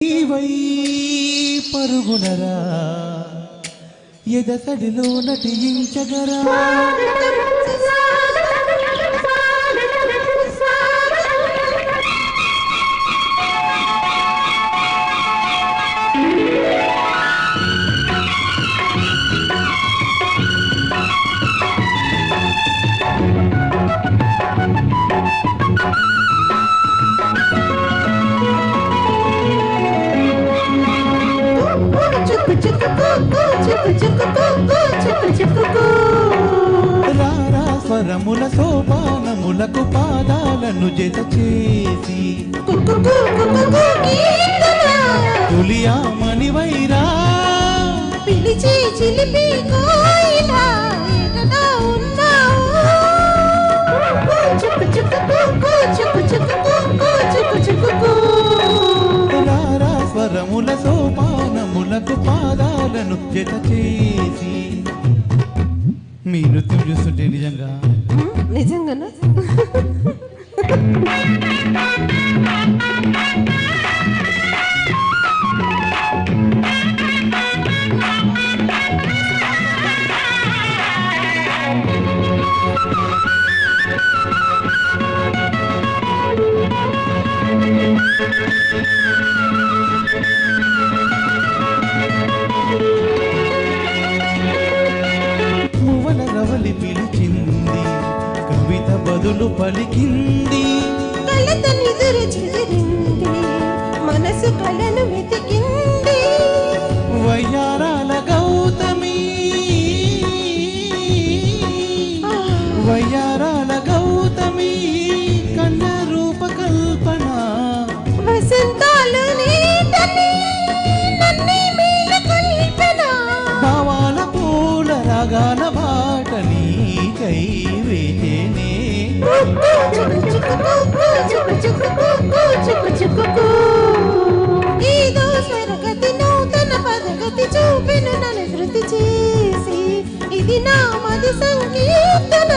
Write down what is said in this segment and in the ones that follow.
why పరుగునరా ఎదసడిలో నటించగరా రారా స్వరముల సోపానములకు పాదాలను జత చేసి తులియామణి వైరా పిలిచి చిలిపి కోయిలా ఎటటా ఉన్నావు చుక్కు చుక్కు చుక్కు చుక్కు చుక్కు రారా స్వరముల సోపానములకు పాదాలను జత చేసి మీ నృత్యం చూస్తుంటే నిజంగానా మువ్వల రవలి పిలిచింది కవిత బదులు పలికింది కలత నిదురు చెదిరింది మనసు కలను వెతికింది వయ్యారాల గౌతమి వయ్యారాల గౌతమి కన్న రూపకల్పన వసంతాలు నీటని నన్నే మేల కల్పన భావాల పూల రాగాల బాట నీకై వేచేనే ఏదో స్వరగతి నూతన పదగతి చూపెను నన్ను ధృతి చేసి ఇది నా మది సంకీర్తన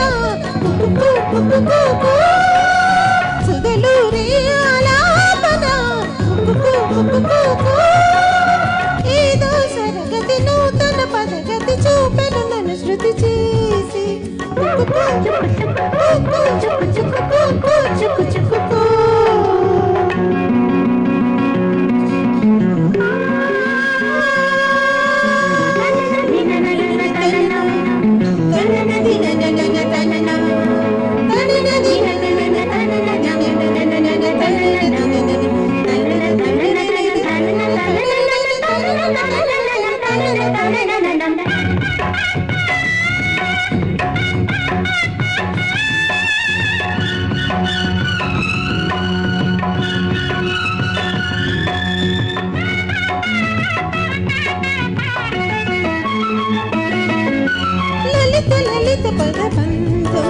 సుధలు రే ఆలాపన ఏదో స్వరగతి నూతన పదగతి చూపెను నన్ను శృతి చేసి లలిత లలిత పదబంధం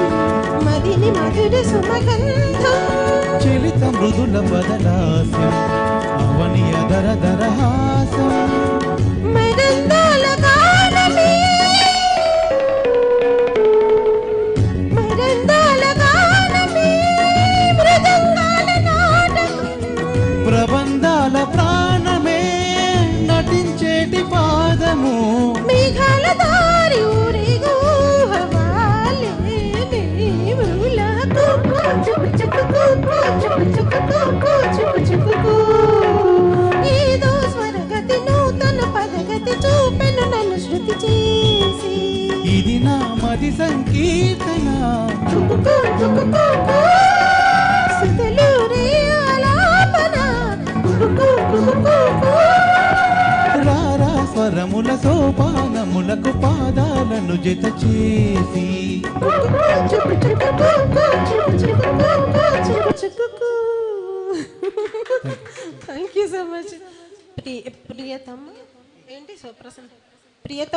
మదిని మధుర సుమగంధం చలిత మృదుల బదలాస్యం అవని అదర దరహాసం మరందాల గానమే మరందాల గానమే మృదంగాల నాటకం ప్రబంధాల ప్రాణమే నటించేటి పాదము మేఘాల దారి ఊరేగు హవాలే మృలకు ఏదో స్వరగతి నూతన పదగతి చూపెను నన్ను శృతి చేసి ఇది నా మది సంకీర్తన సుధలు రే ఆలాపన రారా స్వరముల సోపానములకు పాదాలను జత చేసి థ్యాంక్ యూ సో మచ్ ప్రియతమ్మ ఏంటి సుప్రసన్న ప్రియతమ్మ